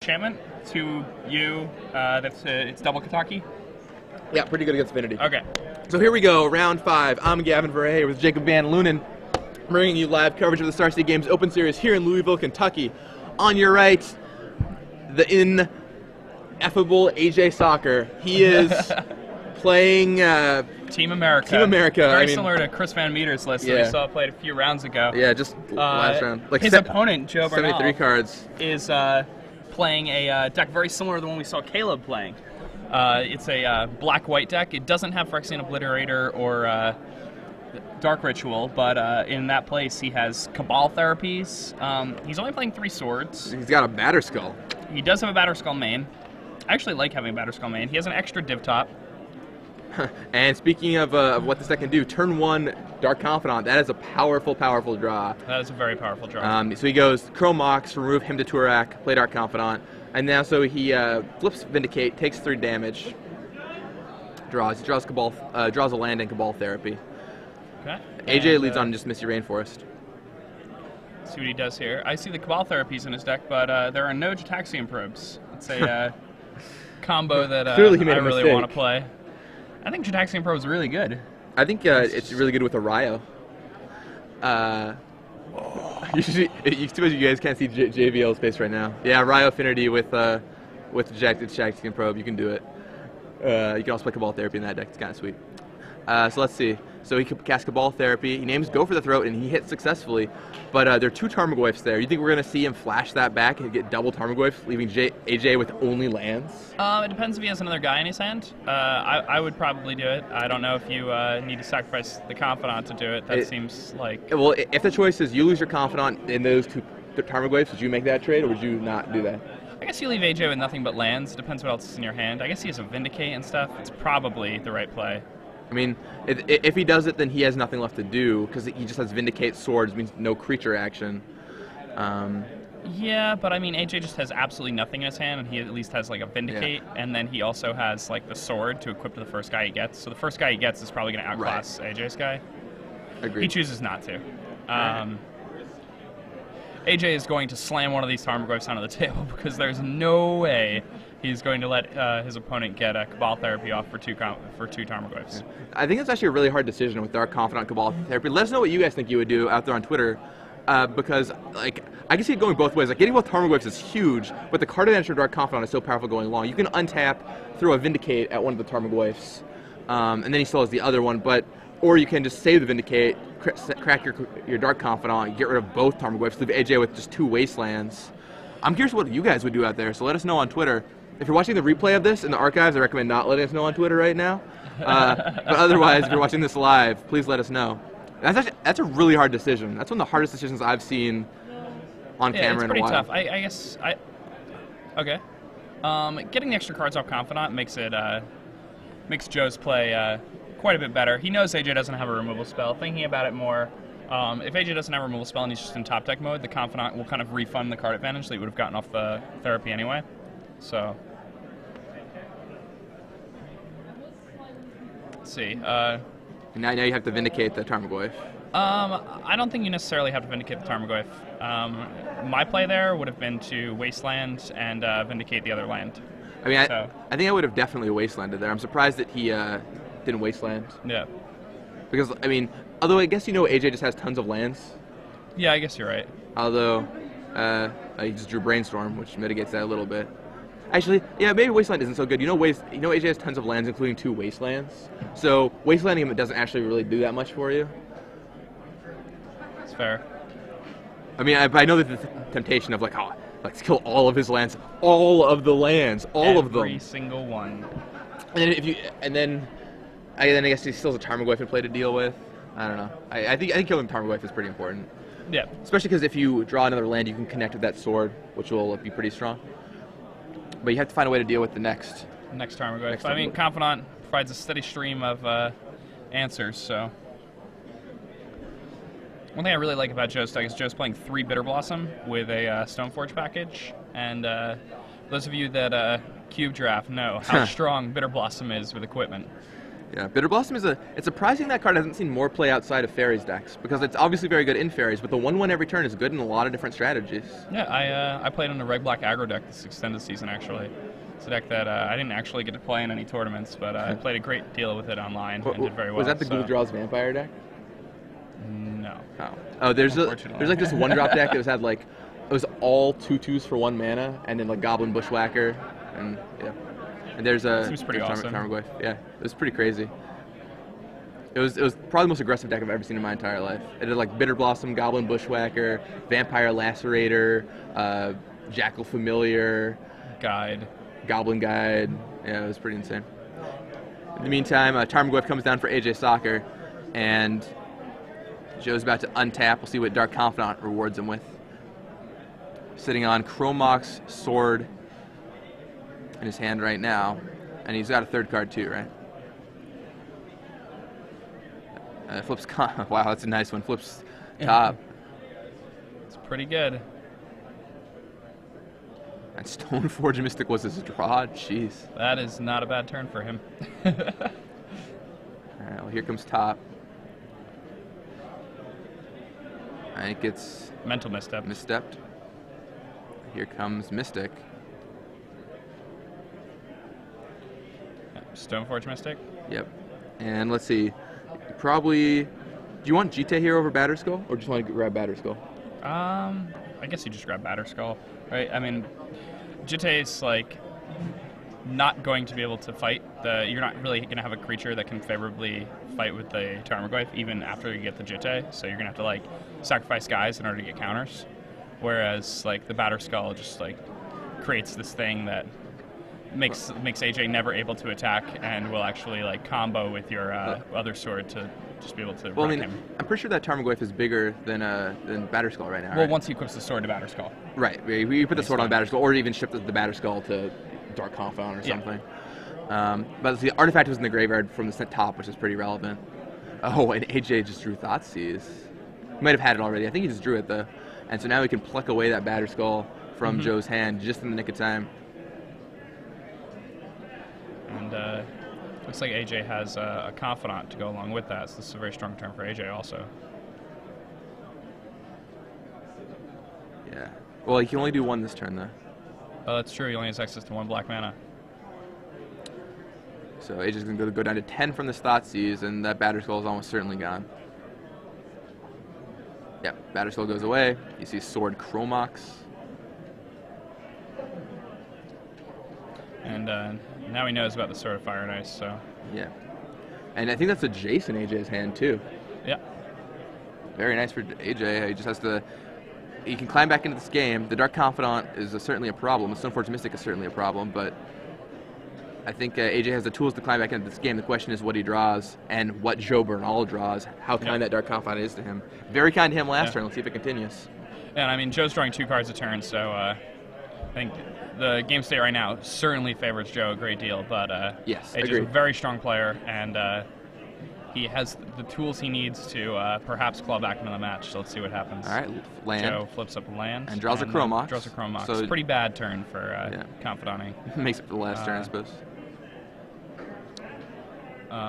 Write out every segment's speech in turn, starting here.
enchantment to you. It's double Kataki. Yeah, pretty good against Affinity. Okay. So here we go, round 5. I'm Gavin Verhey with Jacob Van Lunen, bringing you live coverage of the Star City Games Open Series here in Louisville, Kentucky. On your right, the ineffable AJ Sacher. He is playing Team America. Team America. Very similar to Chris Van Meter's list that we saw played a few rounds ago. Yeah, just last round. Like his opponent, Joe Bernal, 73 cards, is playing a deck very similar to the one we saw Caleb playing. It's a black-white deck. It doesn't have Phyrexian Obliterator or Dark Ritual, but in that place he has Cabal Therapies. He's only playing 3 swords. He's got a Batterskull. He does have a Batterskull main. I actually like having a Batterskull main. He has an extra div top. And speaking of what this deck can do, turn 1 Dark Confidant. That is a powerful, powerful draw. That is a very powerful draw. So he goes Chrome Mox, remove him to Turak, play Dark Confidant, and now so he flips Vindicate, takes 3 damage, draws. He draws Cabal, draws a land and Cabal Therapy. Okay. AJ leads on just Misty Rainforest. See what he does here. I see the Cabal Therapies in his deck, but there are no Jataxian Probes. It's a combo that I really want to play. I think Jataxian Probe is really good. I think it's really good with a Ryo. You guys can't see JVL's face right now. Yeah, Ryo Affinity with Jataxian Probe, you can do it. You can also play Cabal Therapy in that deck. It's kind of sweet. So let's see. So he could cast Cabal Therapy. He names Go for the Throat, and he hits successfully. But there are 2 Tarmogoyfs there. You think we're going to see him flash that back and get double Tarmogoyfs, leaving AJ with only lands? It depends if he has another guy in his hand. I would probably do it. I don't know if you need to sacrifice the Confidant to do it. That seems like... Well, if the choice is you lose your Confidant in those 2 Tarmogoyfs, would you make that trade, or would you not do that? I guess you leave AJ with nothing but lands. It depends what else is in your hand. I guess he has a Vindicate and stuff. It's probably the right play. I mean, if he does it, then he has nothing left to do, because he just has Vindicate Swords, means no creature action. Yeah, but I mean, AJ just has absolutely nothing in his hand, and he at least has like a Vindicate, and then he also has like the sword to equip to the first guy he gets. So the first guy he gets is probably going to outclass AJ's guy. Agreed. He chooses not to. AJ is going to slam one of these Tarmogoyfs onto the table because there's no way he's going to let his opponent get a Cabal Therapy off for two Tarmogoyfs. Yeah. I think it's actually a really hard decision with Dark Confidant Cabal Therapy. Let us know what you guys think you would do out there on Twitter, because like I can see it going both ways. Like getting both Tarmogoyfs is huge, but the card advantage of Dark Confidant is so powerful going long. You can untap, throw a Vindicate at one of the Tarmogoyfs, and then he still has the other one. Or you can just save the Vindicate, crack your Dark Confidant, get rid of both Tarmogoyfs, leave AJ with just 2 Wastelands. I'm curious what you guys would do out there, so let us know on Twitter. If you're watching the replay of this in the archives, I recommend not letting us know on Twitter right now. But otherwise, if you're watching this live, please let us know. That's a really hard decision. That's one of the hardest decisions I've seen on camera in a while. It's pretty tough. Okay. Getting the extra cards off Confidant makes Joe's play quite a bit better. He knows AJ doesn't have a removal spell. Thinking about it more, if AJ doesn't have a removal spell and he's just in top deck mode, the Confidant will kind of refund the card advantage that he would have gotten off the Therapy anyway. So, let's see. Now you have to Vindicate the Tarmogoyf. I don't think you necessarily have to Vindicate the Tarmogoyf. My play there would have been to Wasteland and Vindicate the other land. I mean, I think I would have definitely Wastelanded there. I'm surprised that he didn't Wasteland. Yeah. Because, I mean, although I guess AJ just has tons of lands. Yeah, I guess you're right. Although, he just drew Brainstorm, which mitigates that a little bit. Actually, yeah, maybe Wasteland isn't so good. AJ has tons of lands, including 2 Wastelands. So Wastelanding him doesn't actually really do that much for you. It's fair. I mean, I know that the temptation of like, oh, let's kill all of his lands, all of the lands, all of them, every single one. And then I guess he still has a Tarmogoyf in play to deal with. I don't know. I think killing Tarmogoyf is pretty important. Yeah. Especially because if you draw another land, you can connect with that sword, which will be pretty strong. But you have to find a way to deal with the next Tarmogoyf. I mean, Confidant provides a steady stream of answers, so. One thing I really like about Joe's deck is Joe's playing 3 Bitter Blossom with a Stoneforge package. And those of you that Cube Draft know how strong Bitter Blossom is with equipment. Yeah, Bitter Blossom it's surprising that card hasn't seen more play outside of Fairies decks, because it's obviously very good in Fairies, but the 1/1 every turn is good in a lot of different strategies. Yeah, I played in a red-black aggro deck this extended season, actually. It's a deck that I didn't actually get to play in any tournaments, but I played a great deal with it online and did very well. Was that the Ghoul Draws Vampire deck? No. Oh, there's like this one-drop deck that had like, it was all 2/2s for 1 mana, and then like Goblin Bushwhacker, and yeah. And there's a seems pretty awesome. Tarmogoyf. Yeah, it was pretty crazy. It was probably the most aggressive deck I've ever seen in my entire life. It did like Bitter Blossom, Goblin Bushwhacker, Vampire Lacerator, Jackal Familiar, Goblin Guide. Yeah, it was pretty insane. In the meantime, Tarmogoyf comes down for AJ Sacher, and Joe's about to untap. We'll see what Dark Confidant rewards him with. Sitting on Chromox Sword in his hand right now, and he's got a 3rd card too, right? Flips wow, that's a nice one. Flips top. It's pretty good. And Stoneforge Mystic was his draw. Jeez. That is not a bad turn for him. All right, well, here comes top. And it gets mental misstepped. Here comes Mystic. Stoneforge Mystic? Yep. And let's see. Probably. Do you want Jite here over Batterskull, or just want to grab Batterskull? I guess you just grab Batterskull, right? I mean, Jite's like not going to be able to fight. You're not really going to have a creature that can favorably fight with the Tarmogoyf even after you get the Jite. So you're going to have to like sacrifice guys in order to get counters. Whereas like the Batterskull just like creates this thing that makes AJ never able to attack and will actually like combo with your other sword to just be able to wreck him. I'm pretty sure that Tarmogoyf is bigger than Batterskull right now. Well, right? Once he equips the sword to Batterskull. Right. You put the sword on the Batterskull, or even ship the Batterskull to Dark Confidant or something. But the artifact was in the graveyard from the top, which is pretty relevant. Oh, and AJ just drew Thoughtseize. He might have had it already. I think he just drew it though. And so now we can pluck away that Batterskull from Joe's hand just in the nick of time. And looks like AJ has a Confidant to go along with that, so this is a very strong turn for AJ also. Yeah. Well, he can only do 1 this turn, though. Oh, that's true. He only has access to 1 black mana. So AJ's going to go down to 10 from this Thoughtseize, and that Batterskull is almost certainly gone. Yep, Batterskull goes away. You see Sword Chromox. And now he knows about the Sword of Fire and Ice, so... Yeah. And I think that's a Jace in AJ's hand, too. Yeah. Very nice for AJ. He just has to... He can climb back into this game. The Dark Confidant is certainly a problem. The Stoneforge Mystic is certainly a problem, but I think AJ has the tools to climb back into this game. The question is what he draws and what Joe Bernal draws, how kind that Dark Confidant is to him. Very kind to him last turn. Let's see if it continues. And I mean, Joe's drawing 2 cards a turn, so I think the game state right now certainly favors Joe a great deal, but yes, AJ's a very strong player, and he has the tools he needs to perhaps claw back into the match. So let's see what happens. All right, land. Joe flips up a land. And draws a Chromox. Draws a Chromox. So pretty bad turn for Confidanting. Makes it for the last turn, I suppose.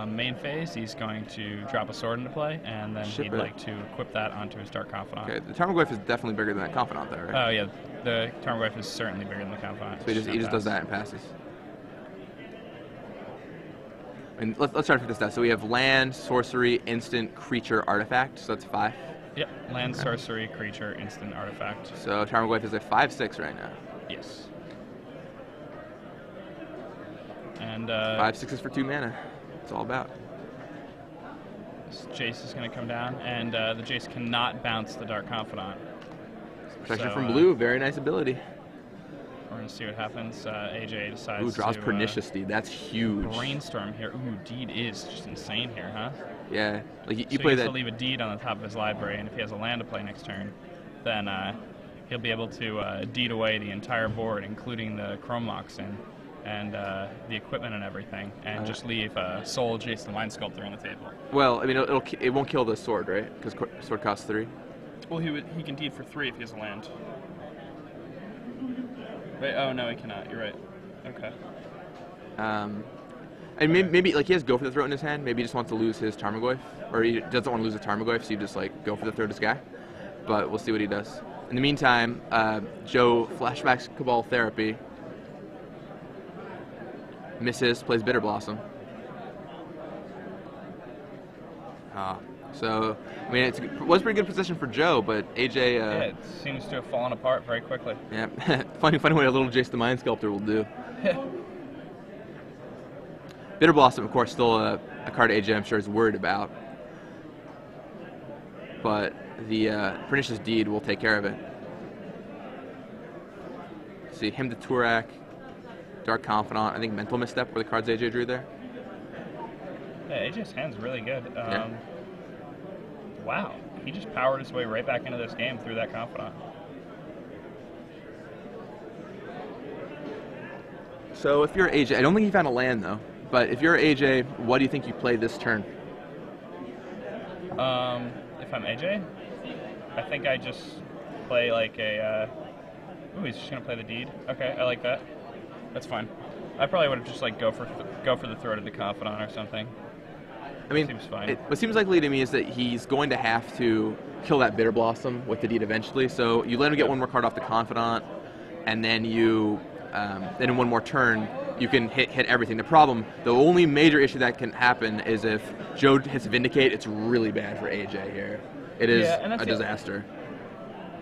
Main phase, he's going to drop a sword into play, and then he'd like to equip that onto his Dark Confidant. Okay, the Tarmogoyf is definitely bigger than that Confidant, though, right? Oh, yeah. The Tarmogoyf is certainly bigger than the Confidant. So he just does that and passes. And let's start with this stuff. So we have land, sorcery, instant, creature, artifact. So that's 5. Yep. Land, sorcery, creature, instant, artifact. So Tarmogoyf is a 5/6 right now. Yes. And 5/6s for 2 mana. It's all about. This Jace is going to come down, and the Jace cannot bounce the Dark Confidant. Protection from blue, very nice ability. We're going to see what happens. AJ decides Ooh, draws to... Pernicious Deed. That's huge. Brainstorm here. Ooh, Deed is just insane here, huh? Yeah. Like you so play he that. has to leave a Deed on the top of his library, and if he has a land to play next turn, then he'll be able to Deed away the entire board, including the Chromox and the equipment and everything, and just leave Soul, Jason, Mind Sculptor on the table. Well, I mean, it won't kill the sword, right? Because sword costs 3. Well, he can Deed for 3 if he has a land. Right? Oh no, he cannot. You're right. Okay. And maybe like he has Go for the Throat in his hand. Maybe he just wants to lose his Tarmogoyf, or he doesn't want to lose his Tarmogoyf, so you just like Go for the Throat this guy. But we'll see what he does. In the meantime, Joe flashbacks Cabal Therapy, misses, plays Bitter Blossom. So I mean, it was a pretty good position for Joe, but AJ. Yeah, it seems to have fallen apart very quickly. Yeah, funny what a little Jace the Mind Sculptor will do. Bitter Blossom, of course, still a card AJ I'm sure is worried about. But the Pernicious Deed will take care of it. See, him to Turak, Dark Confidant, I think Mental Misstep were the cards AJ drew there. Yeah, AJ's hand's really good. Yeah. Wow, he just powered his way right back into this game through that Confidant. So if you're AJ, I don't think he found a land though, but if you're AJ, what do you think you play this turn? If I'm AJ, I think I just play like a, ooh, he's just gonna play the Deed. Okay, I like that. That's fine. I probably would have just like go for the Throat of the Confidant or something. I mean, seems fine. What seems likely to me is that he's going to have to kill that Bitter Blossom with the Deed eventually. So you let him get one more card off the Confidant, and then you, then in one more turn, you can hit everything. The only major issue that can happen is if Joe hits Vindicate, it's really bad for AJ here. It is a disaster.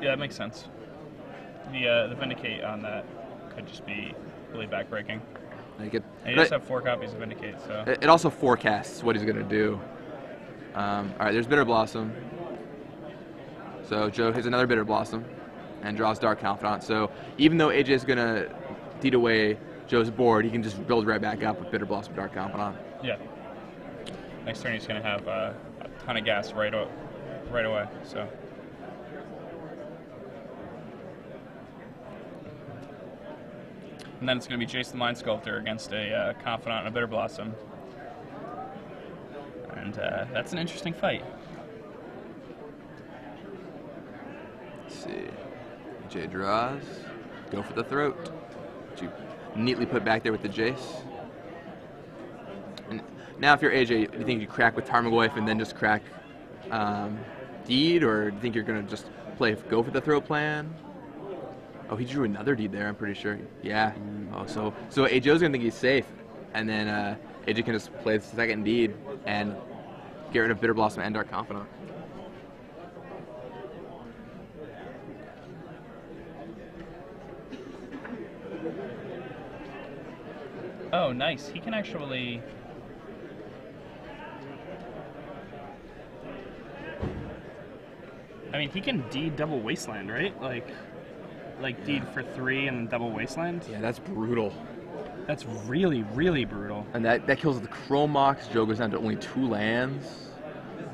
Yeah, that makes sense. The Vindicate on that could just be really backbreaking. And he does have 4 copies of Vindicate, so... It also forecasts what he's going to do. Alright, there's Bitter Blossom. So Joe hits another Bitter Blossom and draws Dark Confidant. So even though AJ is going to deed away Joe's board, he can just build right back up with Bitter Blossom, Dark Confidant. Yeah. Next turn he's going to have a ton of gas right away, so... And then it's going to be Jace the Mind Sculptor against a Confidant and a Bitter Blossom. And that's an interesting fight. Let's see. AJ draws. Go for the Throat. Which you neatly put back there with the Jace. And now if you're AJ, do you think you crack with Tarmogoyf and then just crack Deed? Or do you think you're going to just play Go for the Throat plan? Oh, he drew another Deed there, I'm pretty sure. Yeah. Oh, so AJ's gonna think he's safe, and then AJ can just play the second Deed and get rid of Bitter Blossom and Dark Confidant. Oh, nice. He can actually... I mean, he can Deed double Wasteland, right? Like Deed for 3 and double Wasteland? Yeah, that's brutal. That's really, really brutal. And that kills the Chromox. Joe goes down to only 2 lands.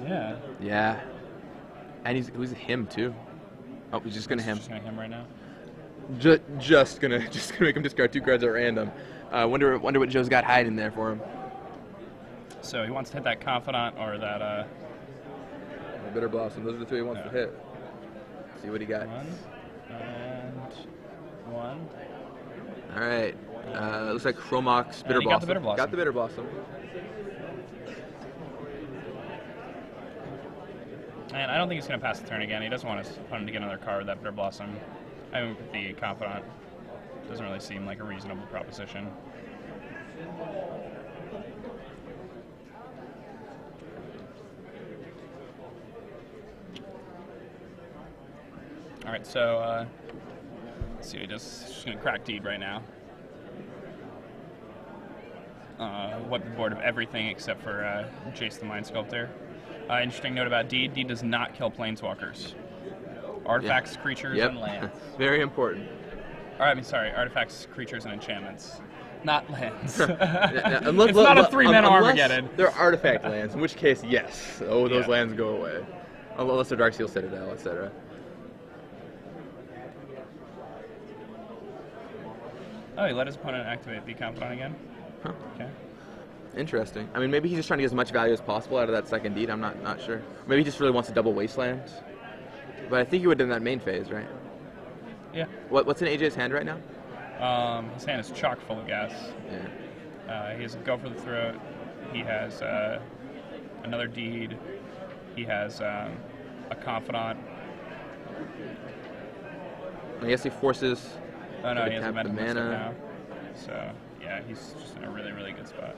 Yeah. Yeah. And he's him too. Oh, he's just gonna him. Just gonna him right now. Just gonna make him discard 2 cards at random. Wonder what Joe's got hiding there for him. So he wants to hit that Confidant or that Bitter Blossom. Those are the 2 he wants to hit. See what he got. 1 and 1. All right. Looks like Chromox Bitter Blossom. Got the Bitter Blossom. Got the Bitter Blossom. And I don't think he's going to pass the turn again. He doesn't want his opponent to get another card with that Bitter Blossom. I mean, with the Confidant, doesn't really seem like a reasonable proposition. All right, so let's see what he does. Just going to crack Deed right now. Wipe the board of everything except for Jace the Mind Sculptor. Interesting note about Deed. Deed does not kill planeswalkers. Artifacts, creatures, and lands. Very important. Artifacts, creatures, and enchantments. Not lands. Unless, it's not a 3-mana Armageddon. They're artifact lands, in which case, yes. Oh, those lands go away. Unless they're Darksteel Citadel, etc. Oh, he let his opponent activate the Confidant again? Huh. Okay. Interesting. I mean, maybe he's just trying to get as much value as possible out of that second Deed. I'm not sure. Maybe he just really wants to double Wasteland. But I think he would have done that main phase, right? Yeah. What's in AJ's hand right now? His hand is chock full of gas. Yeah. He has a go for the throat. He has another deed. He has a confidant. I guess he forces. Oh no, he has a tap the mental mystic mana. now. So yeah, he's just in a really, really good spot.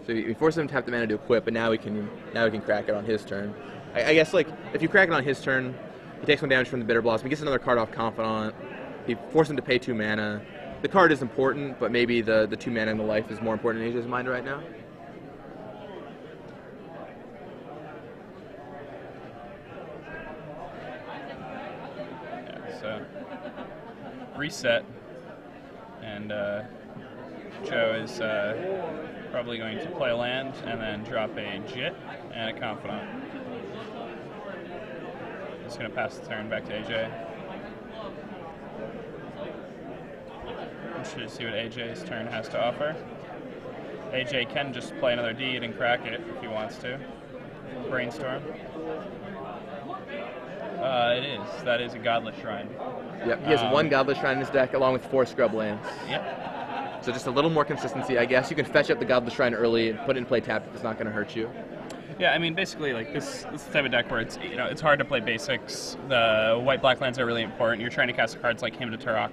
So he forces him to tap the mana to equip, but now he can crack it on his turn. I guess like if you crack it on his turn, he takes 1 damage from the Bitter Blossom. He gets another card off Confidant. He forces him to pay 2 mana. The card is important, but maybe the 2 mana and the life is more important in AJ's mind right now. Yeah, so reset, and Joe is probably going to play a land and then drop a Jit and a Confidant. Just going to pass the turn back to AJ. Interested to see what AJ's turn has to offer. AJ can just play another deed and crack it if he wants to. Brainstorm. It is. That is a Godless Shrine. Yep, he has 1 Godless Shrine in his deck along with 4 Scrub lands. Yep. So just a little more consistency, I guess. You can fetch up the Godless Shrine early and put it in play tapped if it's not going to hurt you. Yeah, I mean, basically, like this is the type of deck where it's it's hard to play basics. The white-black lands are really important. You're trying to cast cards like Hymn to Turok,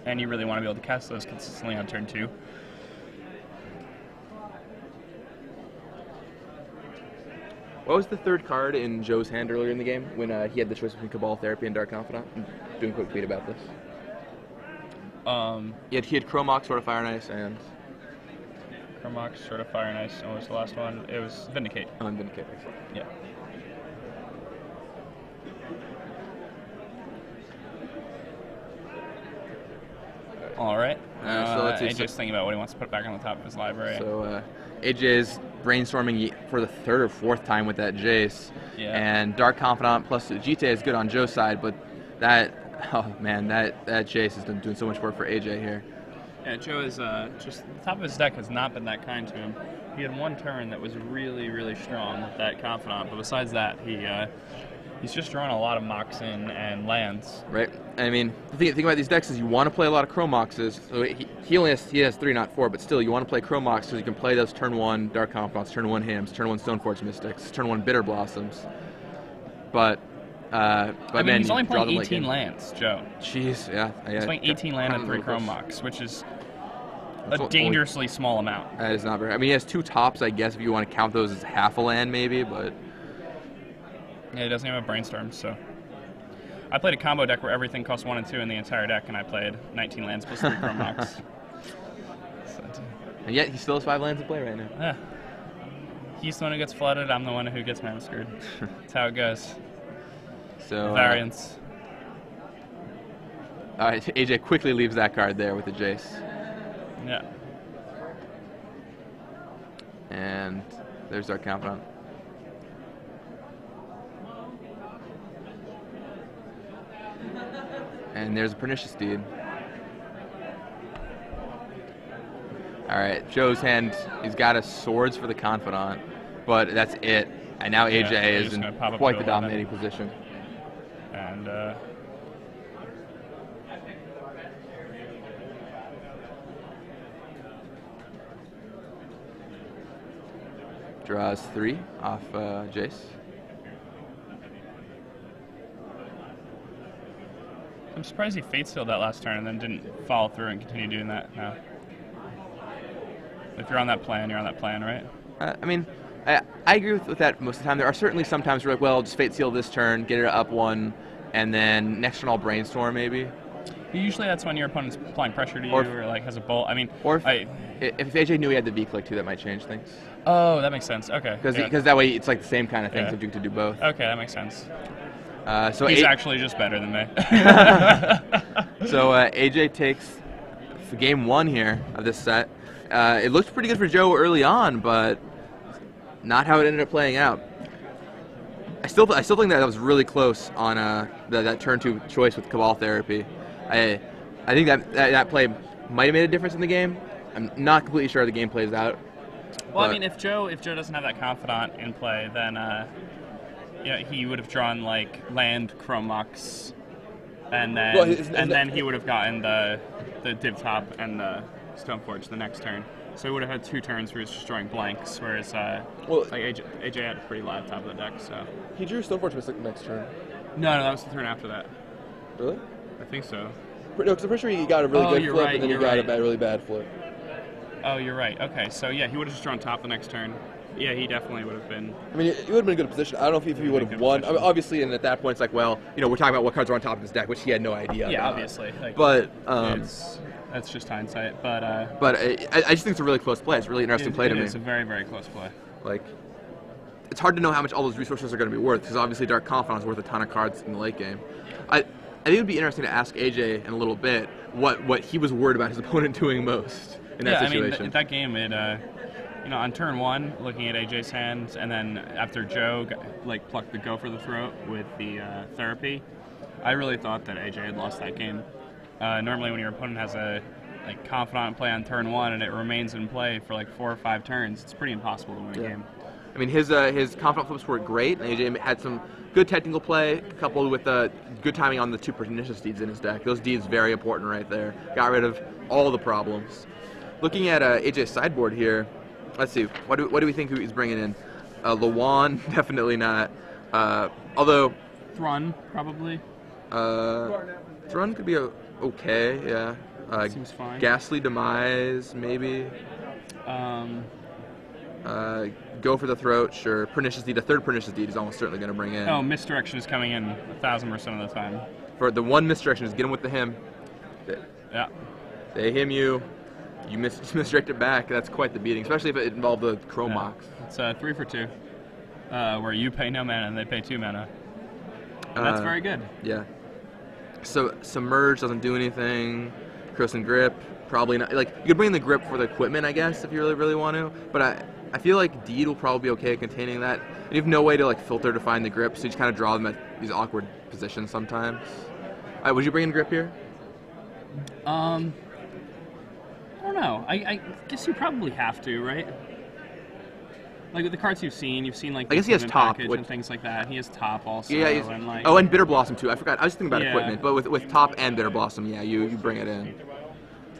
and you really want to be able to cast those consistently on turn 2. What was the 3rd card in Joe's hand earlier in the game when he had the choice between Cabal Therapy and Dark Confidant? I'm doing a quick tweet about this. He had Chromox, Sword of Fire and Ice, and... Chromox, Sword of Fire and Ice, and what was the last one? It was Vindicate. Vindicate, excellent. Yeah. All right. So let's see. AJ's thinking about what he wants to put back on the top of his library. So AJ is brainstorming for the 3rd or 4th time with that Jace. Yeah. And Dark Confidant plus GT is good on Joe's side, but that, oh man, that Jace is doing so much work for AJ here. Yeah, Joe is just the top of his deck has not been that kind to him. He had 1 turn that was really, really strong with that Confidant, but besides that, he's just drawing a lot of Moxen and lands. Right. I mean, the thing about these decks is you want to play a lot of Chromoxes. So he has 3, not 4, but still you want to play Chromox because you can play those turn 1 Dark Confidants, turn 1 Hymns, turn 1 Stoneforge Mystics, turn 1 Bitter Blossoms. But I mean, man, he's only playing 18 like lands, Joe. Jeez, yeah. He's playing 18 land and 3 Chromox, which is a dangerously small amount. That is not very. I mean, he has 2 tops, I guess, if you want to count those as half a land, maybe, but. Yeah, he doesn't even have Brainstorm, so. I played a combo deck where everything cost 1 and 2 in the entire deck, and I played 19 lands plus 3 Chromox. And yet, he still has 5 lands to play right now. Yeah. He's the one who gets flooded, I'm the one who gets mana screwed. That's how it goes. So. Variance. All right, AJ quickly leaves that card there with the Jace. Yeah. And there's our Confidant. And there's a Pernicious Deed. All right, Joe's hand, he's got a Swords for the Confidant, but that's it. And now AJ is in quite the dominating position. And draws 3 off Jace. I'm surprised he fate sealed that last turn and then didn't follow through and continue doing that now. If you're on that plan, you're on that plan, right? I mean, I agree with that most of the time. There are certainly some times where, like, well, just fate seal this turn, get it up 1, and then next turn I'll brainstorm maybe. Usually that's when your opponent's applying pressure to you or like has a bolt. I mean, or if AJ knew he had the V-click too, that might change things. Oh, that makes sense. Okay. Because that way it's like the same kind of thing, so you could do both. Okay, that makes sense. So he's actually just better than me. So AJ takes game 1 here of this set. It looked pretty good for Joe early on, but not how it ended up playing out. I still think that was really close on that turn 2 choice with Cabal Therapy. I think that play might have made a difference in the game. I'm not completely sure how the game plays out. Well, I mean, if Joe doesn't have that Confidant in play, then he would have drawn like land Chromox, and then then he would have gotten the div top and the Stoneforge the next turn. So he would have had 2 turns where he was just drawing blanks, whereas Well, like AJ had a pretty live top of the deck. So he drew Stoneforge Mystic next turn. no, that was the turn after that. Really? I think so. No, because I'm pretty sure he got a really good flip, right, and then he got a really bad flip. Oh, you're right. Okay, so yeah, he would have just drawn top the next turn. Yeah, he definitely would have been. I mean, he would have been in a good position. I don't know if he would have won. I mean, obviously, and at that point, it's like, well, you know, we're talking about what cards are on top of his deck, which he had no idea Yeah, about. obviously. Like, but that's just hindsight. But I just think it's a really close play. It's a really interesting play to me. It's a very, very close play. Like, it's hard to know how much all those resources are going to be worth, because obviously Dark Confidant is worth a ton of cards in the late game. I think it would be interesting to ask AJ in a little bit what he was worried about his opponent doing most in that situation. I mean, that game, you know, on turn 1, looking at AJ's hand, and then after Joe plucked the go for the throat with the therapy, I really thought that AJ had lost that game. Normally, when your opponent has a confidant play on turn 1 and it remains in play for 4 or 5 turns, it's pretty impossible to win a game. I mean, his confidant flips were great, and AJ had some good technical play coupled with good timing on the 2 pernicious deeds in his deck. Those deeds very important right there. Got rid of all the problems. Looking at AJ's sideboard here, let's see. What do we think he's bringing in? Lawan, definitely not. Although Thrun probably. Thrun could be okay. Yeah. Seems fine. Ghastly Demise, maybe. Go for the throat, sure. Pernicious Deed, a 3rd Pernicious Deed is almost certainly going to bring in. Oh, Misdirection is coming in 1,000% of the time. For the 1 Misdirection is get him with the him. Yeah. They him you misdirect it back. That's quite the beating, especially if it involved the Chrome Mox. It's 3 for 2, where you pay no mana and they pay 2 mana. And that's very good. Yeah. So Submerge doesn't do anything. Corrosive Grip, probably not. Like, you could bring in the grip for the equipment, I guess, if you really, really want to. But I feel like Deed will probably be okay at containing that. And you have no way to filter to find the grip, so you just kind of draw them at these awkward positions sometimes. Would you bring in grip here? I don't know. I guess you probably have to, right? Like with the cards you've seen I guess he has top and things like that. He has top also. Yeah, and Bitter Blossom too. I forgot. I was thinking about equipment, but with top and Bitter Blossom, yeah, you bring it in.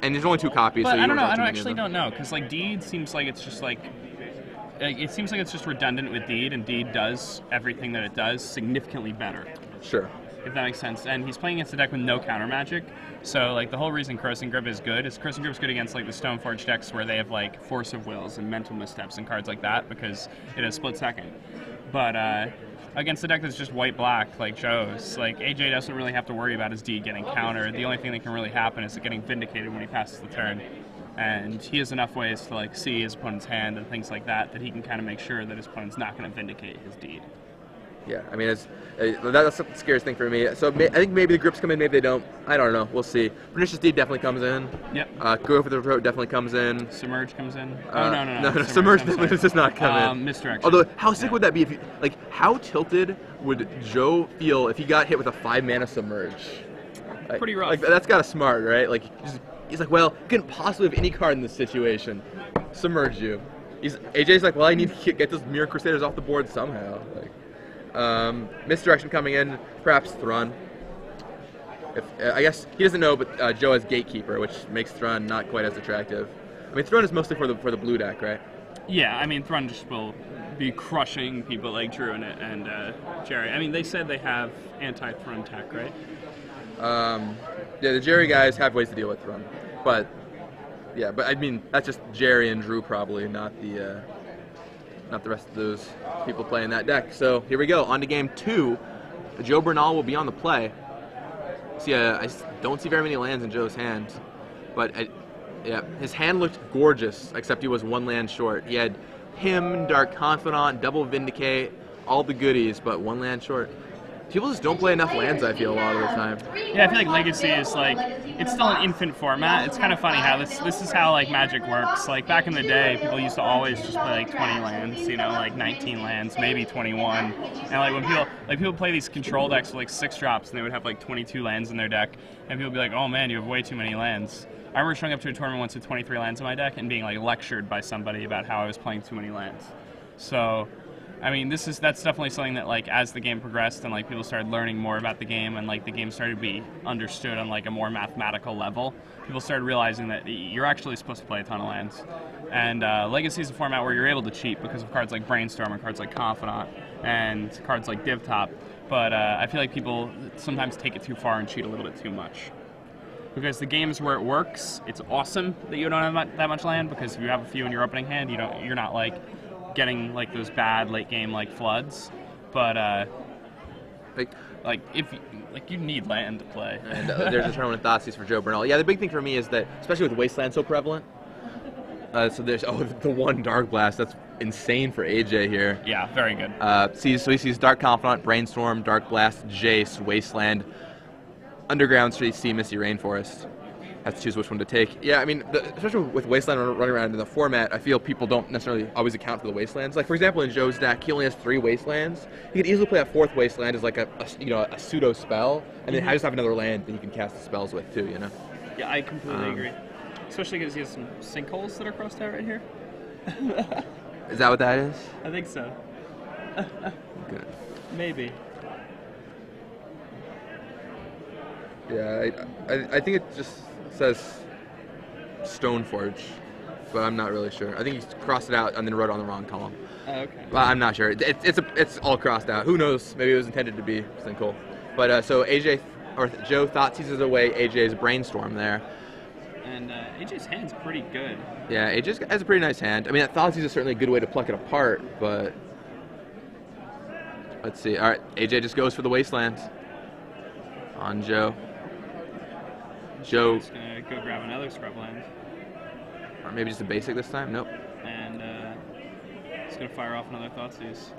And there's only 2 copies. But so I don't know. I actually don't know, because Deed seems like it's just it seems like it's just redundant with Deed, and Deed does everything that it does significantly better. Sure. If that makes sense. And he's playing against a deck with no counter magic. So the whole reason Corrosive Grip is good is Corrosive Grip is good against the Stoneforge decks where they have Force of Wills and Mental Missteps and cards like that, because it has split second. But against the deck that's just white-black like Joe's, AJ doesn't really have to worry about his Deed getting countered. The only thing that can really happen is it getting vindicated when he passes the turn. And he has enough ways to see his opponent's hand and things like that he can kind of make sure that his opponent's not going to vindicate his Deed. Yeah, I mean, that's the scariest thing for me. So I think maybe the grips come in, maybe they don't. I don't know. We'll see. Pernicious Deed definitely comes in. Yep. Go for the throat definitely comes in. Submerge comes in. No. Submerge definitely does not come in. Misdirection. Although, how sick would that be if you, how tilted would Joe feel if he got hit with a 5-mana Submerge? Pretty rough. That's got a smart, right? He's like, well, you couldn't possibly have any card in this situation. Submerge you. AJ's like, well, I need to get those Mirror Crusaders off the board somehow. Misdirection coming in, perhaps Thrun. I guess he doesn't know, but Joe has Gatekeeper, which makes Thrun not quite as attractive. I mean, Thrun is mostly for the blue deck, right? Yeah, I mean, Thrun just will be crushing people like Drew and Jerry. I mean, they said they have anti-Thrun tech, right? Yeah, the Jerry guys have ways to deal with Thrun, but I mean, that's just Jerry and Drew probably, not the rest of those people playing that deck. So here we go, on to game 2. Joe Bernal will be on the play. See, I don't see very many lands in Joe's hand, but his hand looked gorgeous, except he was 1 land short. He had him, Dark Confidant, Double Vindicate, all the goodies, but 1 land short. People just don't play enough lands, I feel, a lot of the time. Yeah, I feel like Legacy is it's still an infant format. It's kind of funny how this is how Magic works. Back in the day, people used to always just play 20 lands, 19 lands, maybe 21. And when people play these control decks with 6 drops, and they would have 22 lands in their deck, and people would be like, oh man, you have way too many lands. I remember showing up to a tournament once with 23 lands in my deck and being lectured by somebody about how I was playing too many lands. So I mean, that's definitely something that, like, as the game progressed and, like, people started learning more about the game and, like, the game started to be understood on, like, a more mathematical level, people started realizing that you're actually supposed to play a ton of lands. And Legacy is a format where you're able to cheat because of cards like Brainstorm and cards like Confidant and cards like Div Top. But I feel like people sometimes take it too far and cheat a little bit too much. Because the games where it works, it's awesome that you don't have that much land, because if you have a few in your opening hand, you're not, like, getting, like, those bad late game, like, floods. But you need land to play. And there's a tournament of Thoughtseize for Joe Bernal. Yeah, the big thing for me is that, especially with Wasteland so prevalent, so there's the one Dark Blast. That's insane for AJ here. Yeah, very good. So he sees Dark Confidant, Brainstorm, Dark Blast, Jace, Wasteland, Underground Street, Sea, Misty Rainforest. Has to choose which one to take. Yeah, I mean, especially with Wasteland running around in the format, I feel people don't necessarily always account for the Wastelands. Like, for example, in Joe's deck, he only has 3 Wastelands. He could easily play a 4th Wasteland as like a pseudo spell, and then just have another land that he can cast the spells with too. Yeah, I completely agree. Especially because he has some sinkholes that are crossed out right here. Is that what that is? I think so. Good. Maybe. Yeah, I think it just says Stoneforge, but I'm not really sure. I think he crossed it out and then wrote it on the wrong column. Oh, okay. Well, I'm not sure. It's all crossed out. Who knows? Maybe it was intended to be sinkhole. But so Joe Thoughtseizes away AJ's Brainstorm there. And AJ's hand's pretty good. Yeah, AJ has a pretty nice hand. I mean, that Thoughtseize is certainly a good way to pluck it apart, but let's see. All right, AJ just goes for the Wastelands on Joe. Joe's gonna go grab another Scrubland. Or maybe just a basic this time? Nope. And he's gonna fire off another Thoughtseize.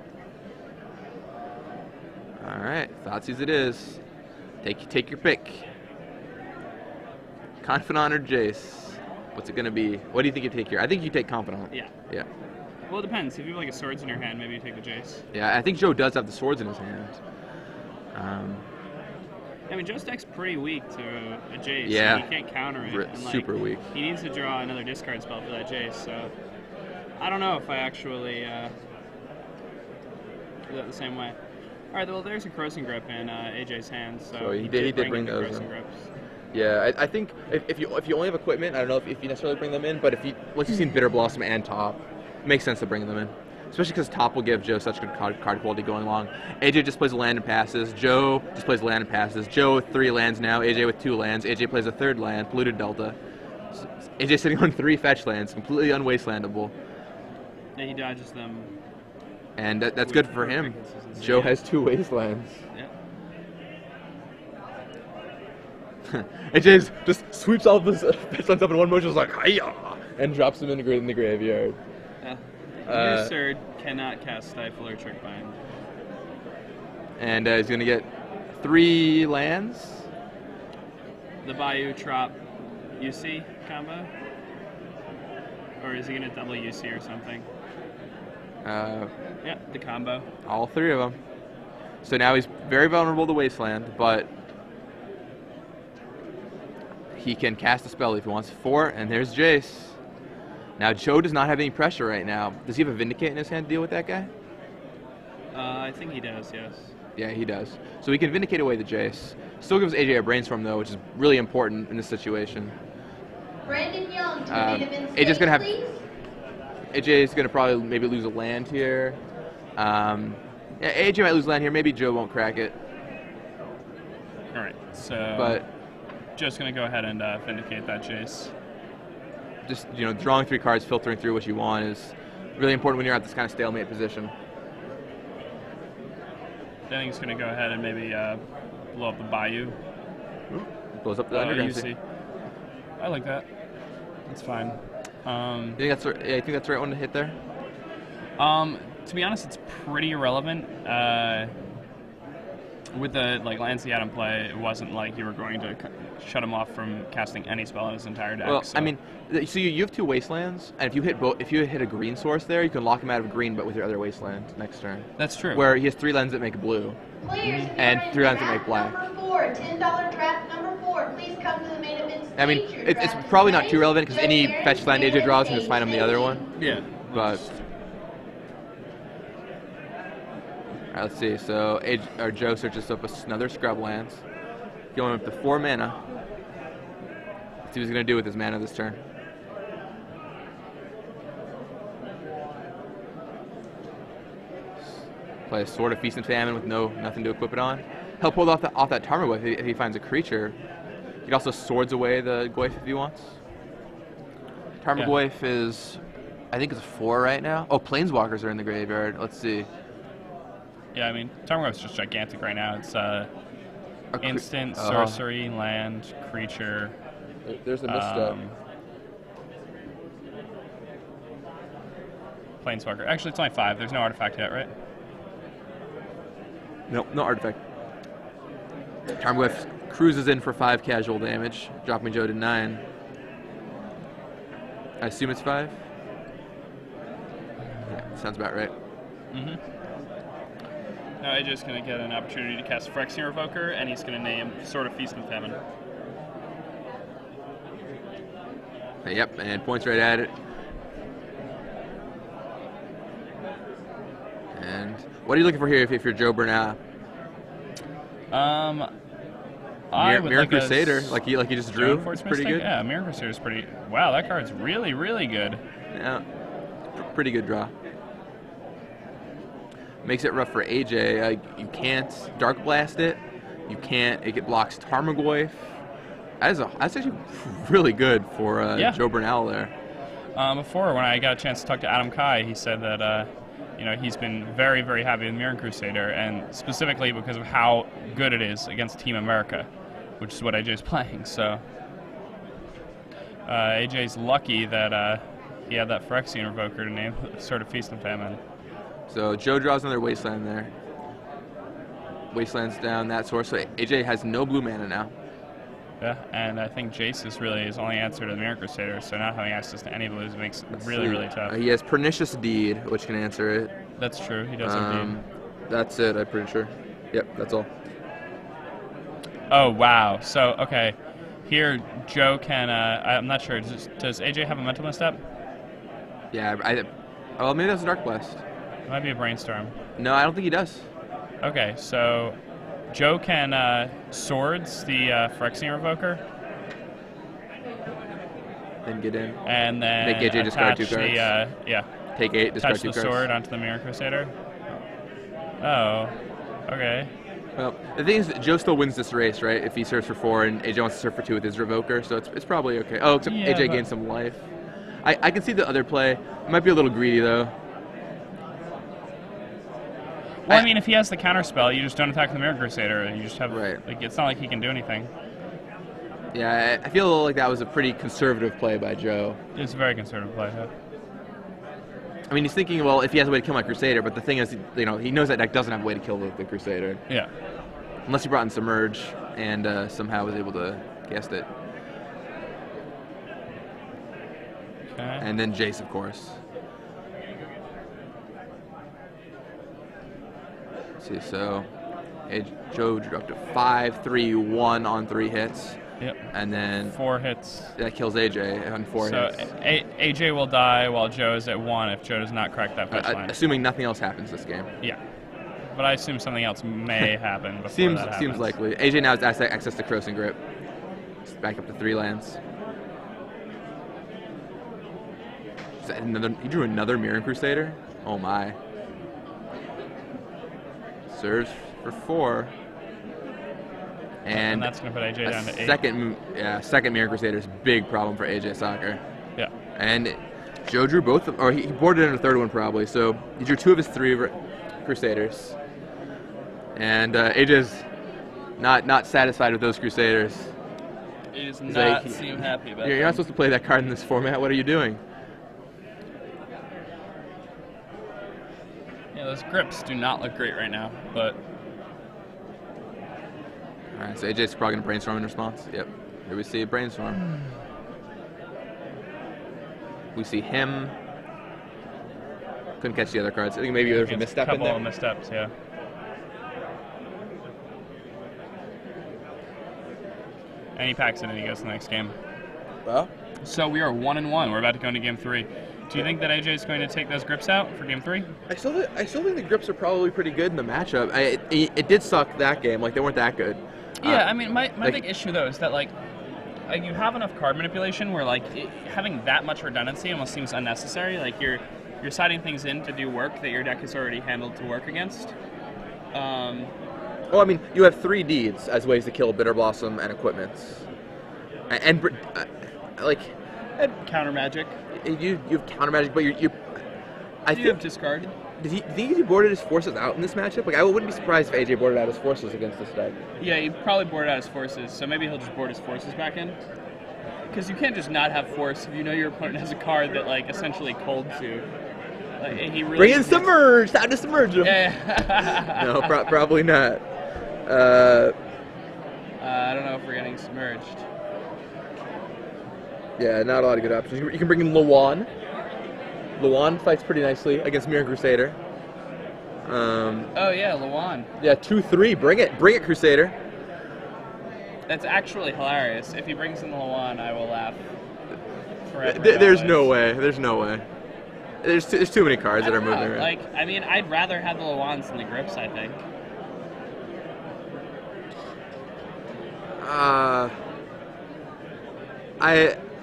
All right, Thoughtseize it is. Take your pick. Confidant or Jace? What's it gonna be? What do you think you take here? I think you take Confidant. Yeah. Yeah. Well, it depends. If you have like a swords in your hand, maybe you take the Jace. Yeah, I think Joe does have the swords in his hand. I mean, Joe's deck's pretty weak to a Jace. Yeah. He can't counter it. And, like, super weak. He needs to draw another discard spell for that Jace, so I don't know if I actually do that the same way. All right, well, there's a Crossing Grip in AJ's hand, so he did bring the those Crossing in. Grips. Yeah, I think if you only have equipment, I don't know if you necessarily bring them in, but once you've seen Bitter Blossom and Top, it makes sense to bring them in. Especially because Top will give Joe such good card quality going along. AJ just plays a land and passes. Joe just plays land and passes. Joe with 3 lands now. AJ with 2 lands. AJ plays a 3rd land, Polluted Delta. AJ sitting on 3 fetch lands, completely unwastelandable. Yeah, he dodges them. And that's good for him. Joe has 2 wastelands. Yeah. AJ just sweeps all of his fetch lands up in one motion, like, hiya, and drops them in the graveyard. Yeah. Your Surd cannot cast Stifle or Trick Bind. And he's going to get 3 lands. The Bayou Trop UC combo? Or is he going to double UC or something? Yeah, the combo. All 3 of them. So now he's very vulnerable to Wasteland, but he can cast a spell if he wants. 4, and there's Jace. Now, Joe does not have any pressure right now. Does he have a Vindicate in his hand to deal with that guy? I think he does, yes. Yeah, he does. So he can Vindicate away the Jace. Still gives AJ a Brainstorm, though, which is really important in this situation. Brandon Young, 2 native AJ's gonna have. please. AJ's going to probably maybe lose a land here. Yeah, AJ might lose land here. Maybe Joe won't crack it. All right, so But Joe's going to go ahead and Vindicate that Jace. just, drawing 3 cards, filtering through what you want is really important when you're at this kind of stalemate position. I think he's going to go ahead and maybe blow up the Bayou. Blows up the Underground. UC. I like that. That's fine. You think that's the right one to hit there? To be honest, it's pretty irrelevant. With the lands he had in play, it wasn't like you were going to shut him off from casting any spell in his entire deck. Well, so. I mean, so you have 2 wastelands, and if you hit a green source there, you can lock him out of green, but with your other wasteland next turn. That's true. Where he has 3 lands that make blue, Players, and 3 lands that make black. Number 4, $10 draft number 4. Please come to the main event stage. I mean, it's probably not too relevant because any fetch land AJ draws can just find him the other one. Yeah. But right, let's see. So Joe searches up another scrub lands, going up to 4 mana. Let's see what he's gonna do with his mana this turn. Play a Sword of Feast and Famine with nothing to equip it on. He'll pull off that Tarmogoyf if he finds a creature. He can also Swords away the Goyf if he wants. Tarmogoyf is, I think it's 4 right now. Oh, Planeswalkers are in the graveyard. Let's see. Yeah, I mean, Tarmogoyf's just gigantic right now. It's instant, sorcery, land, creature. There's a misstep. Planeswalker. Actually, it's only 5. There's no artifact yet, right? Nope, no artifact. Tarmogoyf cruises in for 5 casual damage, dropping Joe to 9. I assume it's 5? Yeah, sounds about right. Mm-hmm. Now AJ's going to get an opportunity to cast Phyrexian Revoker, and he's going to name Sword of Feast and Famine. Yep, and points right at it. And what are you looking for here if you're Joe Bernal? Mirror Crusader, like you just drew. It's pretty good. Yeah, Mirror Crusader is pretty. Wow, that card's really, really good. Yeah, pretty good draw. Makes it rough for AJ. You can't Dark Blast it. You can't. It blocks Tarmogoyf. That's actually really good for Joe Bernal there. Before, when I got a chance to talk to Adam Kai, he said that he's been very, very happy with Mirror Crusader, and specifically because of how good it is against Team America, which is what AJ's playing. So AJ's lucky that he had that Phyrexian Revoker to name Sword of Feast and Famine. So Joe draws another Wasteland there. Wasteland's down that source. So AJ has no blue mana now. Yeah, and I think Jace is really his only answer to the Mirror Crusader, so not having access to any blues makes it really, really tough. He has Pernicious Deed, which can answer it. That's true, he does have Deed. That's it, I'm pretty sure. Yep, that's all. Oh, wow. So, okay, here Joe can, I'm not sure, does AJ have a mental misstep? Yeah, well, maybe that's a Dark Blast. It might be a Brainstorm. No, I don't think he does. Okay, so Joe can Swords the Phyrexian Revoker. Then get in. And then make AJ discard 2 cards. Yeah. Take 8, discard attach 2 the cards. sword onto the Mirror Crusader. Oh, okay. Well, the thing is, Joe still wins this race, right? If he serves for 4 and AJ wants to serve for 2 with his Revoker, so it's probably okay. Oh, except AJ gains some life. I can see the other play. It might be a little greedy, though. Well, I mean, if he has the counter spell, you just don't attack the Mirror Crusader. You just have right. Like, it's not like he can do anything. Yeah, I feel like that was a pretty conservative play by Joe. It's a very conservative play. Yeah. I mean, he's thinking, well, if he has a way to kill my Crusader, but the thing is, he knows that deck doesn't have a way to kill the Crusader. Yeah. Unless he brought in Submerge and somehow was able to cast it. Okay. And then Jace, of course. Let's see, so Joe drew up to 5, 3, 1 on 3 hits. Yep. And then 4 hits. That kills AJ on 4 hits. So AJ will die while Joe is at 1 if Joe does not crack that fetch line. Assuming nothing else happens this game. Yeah. But I assume something else may happen before seems that happens. Seems likely. AJ now has access to Crossing Grip. It's back up to 3 lands. He drew another Mirror Crusader? Oh my. Serves for 4. And that's going to put AJ down to 8. Second Mirror Crusader is a big problem for AJ Sacher. Yeah. And Joe drew both of, or he boarded in a third one probably. So he drew 2 of his 3 Crusaders. And AJ's not satisfied with those Crusaders. He does not seem happy about it. You're not supposed to play that card in this format. What are you doing? Yeah, those grips do not look great right now, but... Alright, so AJ's probably going to Brainstorm in response. Yep. Here we see a Brainstorm. We see him. Couldn't catch the other cards. I think maybe there's a misstep in there. A couple of missteps, yeah. And he packs it and he goes to the next game. Well? So we are 1-1. We're about to go into game 3. Do you think that AJ is going to take those grips out for Game 3? I still think the grips are probably pretty good in the matchup. It did suck that game. Like, they weren't that good. Yeah, I mean, my big issue, though, is that, like, you have enough card manipulation where, like, having that much redundancy almost seems unnecessary. Like, you're siding things in to do work that your deck has already handled to work against. Well, I mean, you have 3 deeds as ways to kill Bitter Blossom and equipments. And Counter magic. you have counter magic, but you have discard. Did he think he boarded his forces out in this matchup? Like, I wouldn't be surprised if AJ boarded out his forces against this deck. Yeah, he probably boarded out his forces, so maybe he'll just board his forces back in. Because you can't just not have force if you know your opponent has a card that, like, essentially colds you. Like, he really Bring in Submerge! Time to submerge him! Yeah. No, probably not. I don't know if we're getting submerged. Yeah, not a lot of good options. You can bring in Luan. Luan fights pretty nicely against Mirror Crusader. Oh yeah, Luan. Yeah, 2-3. Bring it, Crusader. That's actually hilarious. If he brings in the Luan, I will laugh forever. There's no way. There's no way. There's too many cards that are moving around. Like, I mean, I'd rather have the Luans than the grips, I think.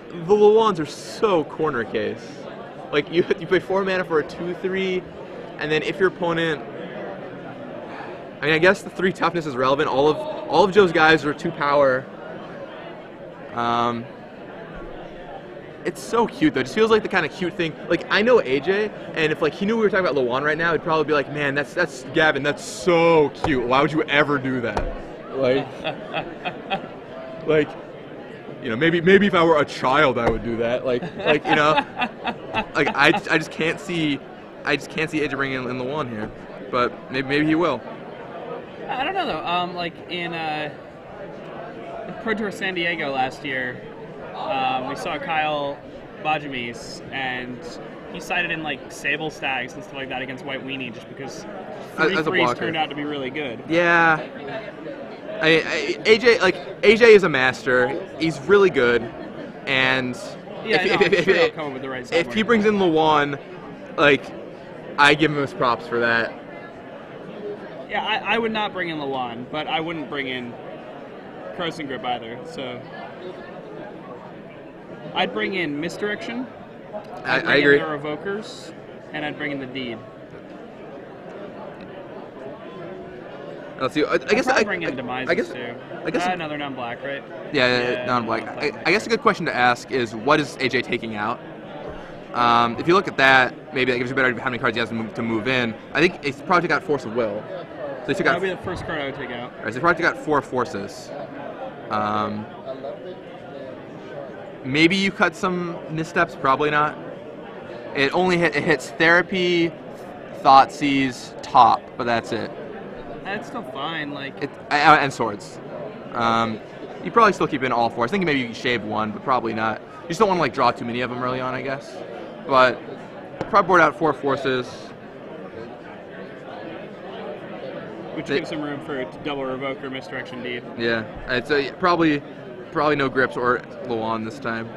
The Luans are so corner case. Like, you pay 4 mana for a 2-3, and then if your opponent, I mean, I guess the 3 toughness is relevant. All of Joe's guys are 2 power. It's so cute though. It just feels like the kind of cute thing. Like, I know AJ, and if like he knew we were talking about Luan right now, he'd probably be like, "Man, that's Gavin. That's so cute. Why would you ever do that?" Like, you know, maybe if I were a child, I would do that. Like you know, like I just can't see AJ bringing in Luan here, but maybe he will. I don't know though. Like in Pro Tour San Diego last year, we saw Kyle Bajamis, and he sided in like Sable Stags and stuff like that against White Weenie just because 3/3s turned out to be really good. Yeah. AJ is a master. He's really good, and if he brings in Luan, like, I give him his props for that. Yeah, I would not bring in Luan, but I wouldn't bring in Crossing Grip either. So I'd bring in Misdirection. I agree. The Revokers, and I'd bring in the Deed. Let's see. I guess I'd bring in Demises too. I guess another non-black, right? Yeah, non-black. I guess a good question to ask is, what is AJ taking out? If you look at that, maybe that gives you a better idea of how many cards he has to move in. I think he's probably got Force of Will. So he took out. That would be the first card I would take out. Right, so he probably got 4 forces. Maybe you cut some missteps. Probably not. It only hits Therapy, Thoughtseize, Top, but that's it. That's still fine. Like and Swords. You probably still keep in all 4. I think maybe you shave 1, but probably not. You just don't want to like draw too many of them early on, I guess. But probably board out 4 forces. Which gives some room for double revoke or misdirection deed. Yeah, it's probably no grips or Luan this time.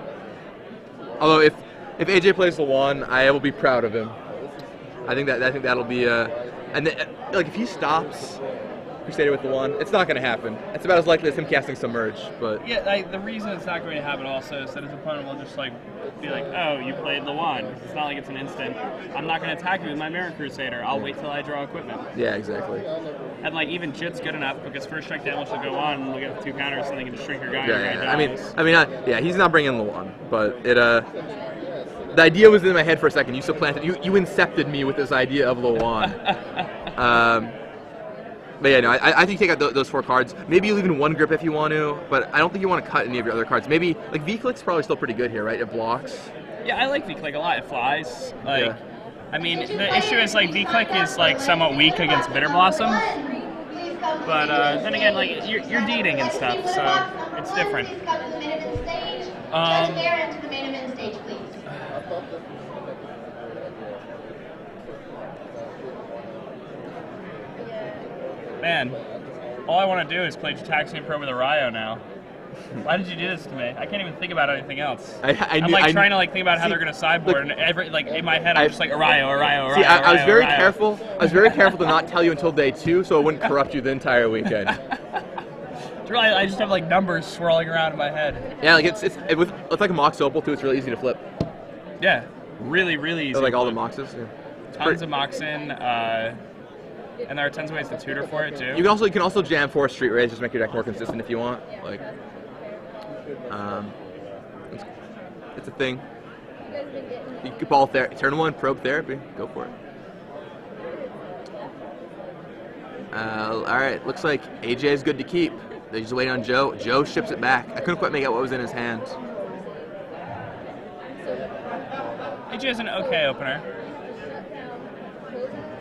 Although if AJ plays Luan, I will be proud of him. I think that'll be like if he stops Crusader with Luan, it's not going to happen. It's about as likely as him casting Submerge. But yeah, the reason it's not going to happen also is that his opponent will just like be like, "Oh, you played Luan." It's not like it's an instant. I'm not going to attack you with my Mirror Crusader. I'll wait till I draw equipment. Yeah, exactly. And like even Jit's good enough because first strike damage will go on, and they'll get 2 counters, and they can just shrink your guy. Yeah. He's not bringing Luan, but it. The idea was in my head for a second. You supplanted. You incepted me with this idea of Luan. But yeah, no, I think you take out those 4 cards. Maybe you leave in 1 grip if you want to, but I don't think you want to cut any of your other cards. Maybe, like, V-Click's probably still pretty good here, right? It blocks. Yeah, I like V-Click a lot. It flies. Like, yeah. I mean, the issue is, like, V-Click is, like, somewhat weak against Bitter Blossom. But then again, like, you're deeding and stuff, so it's different. Man, all I want to do is play Taxian Pro with a Ryo now. Why did you do this to me? I can't even think about anything else. I I'm knew- like I- trying to like think about how see, they're gonna sideboard, look, and like in my head I'm just like Arayo. See, I was very Arayo. careful. I was very careful to not tell you until day 2, so it wouldn't corrupt you the entire weekend. I just have like numbers swirling around in my head. Yeah, like it's like a Mox Opal too. It's really easy to flip. Yeah, really easy. Like to all the flip. Moxes. Yeah. Tons of Moxin, and there are tons of ways to tutor for it too. You can also jam 4 street raids, just make your deck more consistent if you want. Like, it's a thing. You can ball turn 1 probe therapy. Go for it. All right, looks like AJ is good to keep. They're just waiting on Joe. Joe ships it back. I couldn't quite make out what was in his hand. AJ is an okay opener.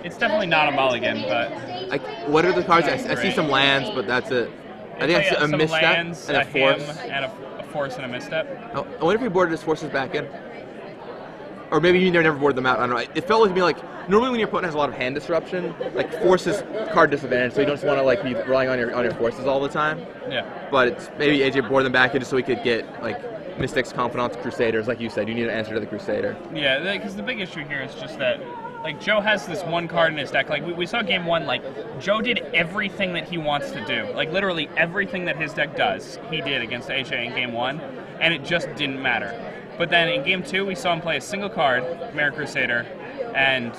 It's definitely not a mulligan, but What are the cards? I see some lands, but that's it. I think I see a some misstep lands, and a force. ham, and a force and a misstep. Oh, I wonder if he boarded his forces back in. Or maybe you never boarded them out. I don't know. It felt like to me like normally when your opponent has a lot of hand disruption, like forces card disadvantage, so you don't just want to like be relying on your forces all the time. Yeah. But it's maybe AJ boarded them back in just so he could get like Mystics, Confidants, Crusaders, like you said. You need an answer to the Crusader. Yeah, because the big issue here is just that, like, Joe has this one card in his deck. Like, we saw game 1, like, Joe did everything that he wants to do. Like, literally everything that his deck does, he did against AJ in game 1, and it just didn't matter. But then in game 2, we saw him play a single card, Mare Crusader, and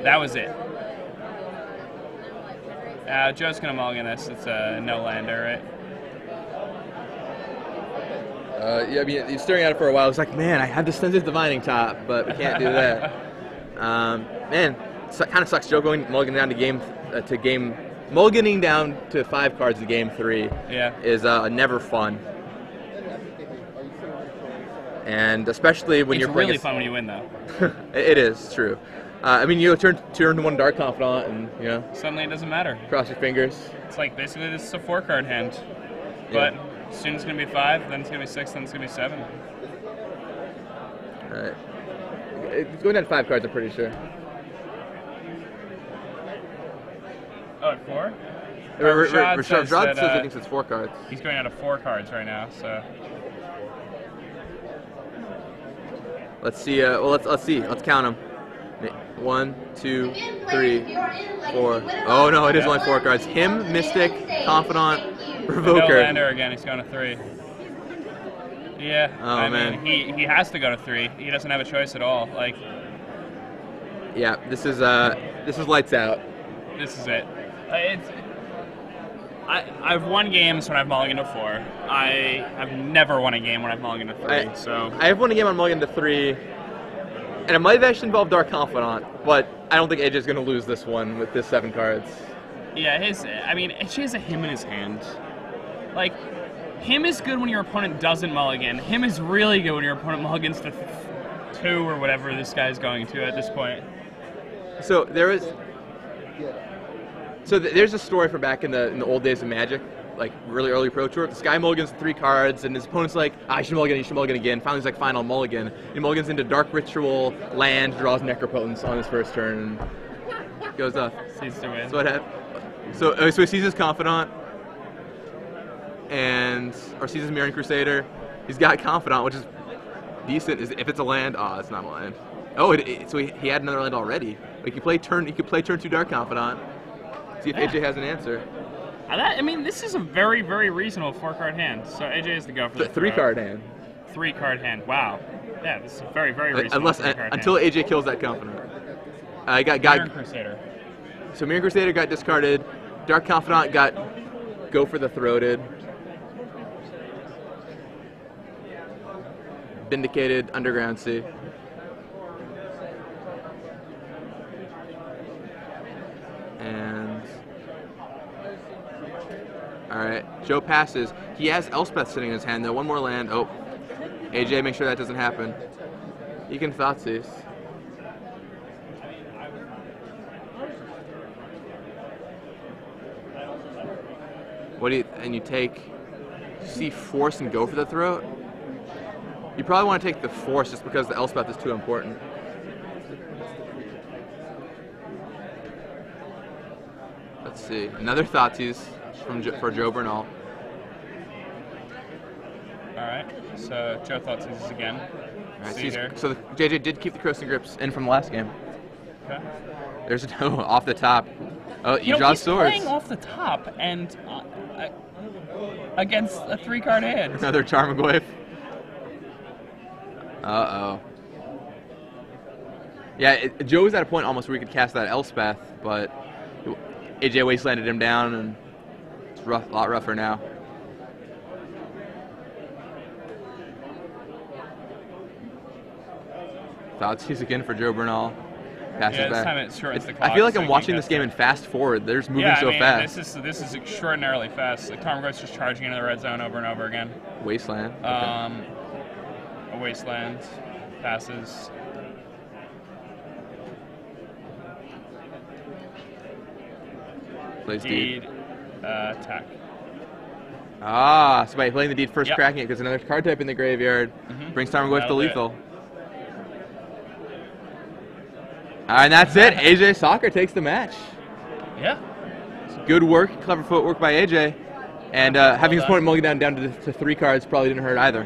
that was it. Joe's going to mulligan this. It's a no-lander, right? Yeah, I mean, he's staring at it for a while. He's like, man, I had the Sensitive Divining top, but we can't do that. Man, it kind of sucks. Joe mulliganing down to 5 cards in game 3 is never fun. And especially when you're playing. It's really fun when you win, though. It is true. I mean, you turn 1 Dark Confidant, and you know. Suddenly it doesn't matter. Cross your fingers. It's like basically this is a 4-card hand, but soon it's gonna be 5, then it's gonna be 6, then it's gonna be 7. All right. It's going down to 5 cards, I'm pretty sure. Oh, at 4? Rashad says that, he thinks it's 4 cards. He's going out of 4 cards right now, so. Let's see. Let's see. Let's count them. 1, 2, 3, 4. Oh no, it is only 4 cards. Him, Mystic, Confidant, Provoker. No lander again. He's going to 3. Yeah. Oh, I man. mean, he has to go to 3. He doesn't have a choice at all. Like. Yeah. This is lights out. This is it. I've won games when I've mulliganed to 4. I've never won a game when I've mulliganed to 3. So I have won a game on mulligan to 3, and it might have actually involved Dark Confidant, but I don't think AJ's going to lose this one with this 7 cards. Yeah, AJ has a him in his hand. Like, him is good when your opponent doesn't mulligan. Him is really good when your opponent mulligans to 2 or whatever this guy's going to at this point. So there's a story from back in the old days of Magic, like really early Pro Tour. This guy mulligans 3 cards, and his opponent's like, you should mulligan again. Finally, he's like, fine, I'll mulligan. He mulligans into Dark Ritual, land, draws Necropotence on his first turn, and goes up. Sees to win. That's what happened. So he sees his Confidant, or sees his Mirroring Crusader. He's got Confidant, which is decent. If it's a land, it's not a land. Oh, so he had another land already. He could play turn 2 Dark Confidant. See if AJ has an answer. This is a very, very reasonable 4-card hand. So AJ has to go for the 3-card hand. 3-card hand. Wow. Yeah, this is very, very reasonable. Until AJ kills that Confidant. I got Mirroring Crusader. So Mirroring Crusader got discarded. Dark Confidant got go for the Throated. Vindicated, Underground Sea. And all right, Joe passes. He has Elspeth sitting in his hand though. 1 more land. Oh, AJ, make sure that doesn't happen. You can Thoughtseize. And you take see Force and go for the Throat. You probably want to take the Force just because the Elspeth is too important. Let's see. Another Thoughtseize for Joe Bernal. So Joe thought seizes again. All right, Sacher. so JJ did keep the crossing grips in from the last game. Okay. There's no off the top. Oh, you know, draw he's swords. playing off the top and against a 3-card hand. Another Tarmogoyf. Uh-oh. Yeah, Joe was at a point almost where he could cast that Elspeth, but AJ wastelanded him down, and it's a lot rougher now. Thoughtseize again for Joe Bernal. Passes Yeah, this back. time it shortens the clock. I feel like so I'm he watching gets this game in it. fast forward. They're just moving Yeah, so I mean, fast. This is extraordinarily fast. Like Tarmogoyf's just charging into the red zone over and over again. Wasteland. Okay. A wasteland passes. Plays deed. Deed. Attack. Ah, so by playing the deed first, Yep. cracking it because another card type in the graveyard brings Tarmogoyf to That'll do it. lethal. And that's it. AJ Sacher takes the match. Yeah. Good work, clever footwork by AJ. And having his opponent mulligan down to 3 cards probably didn't hurt either.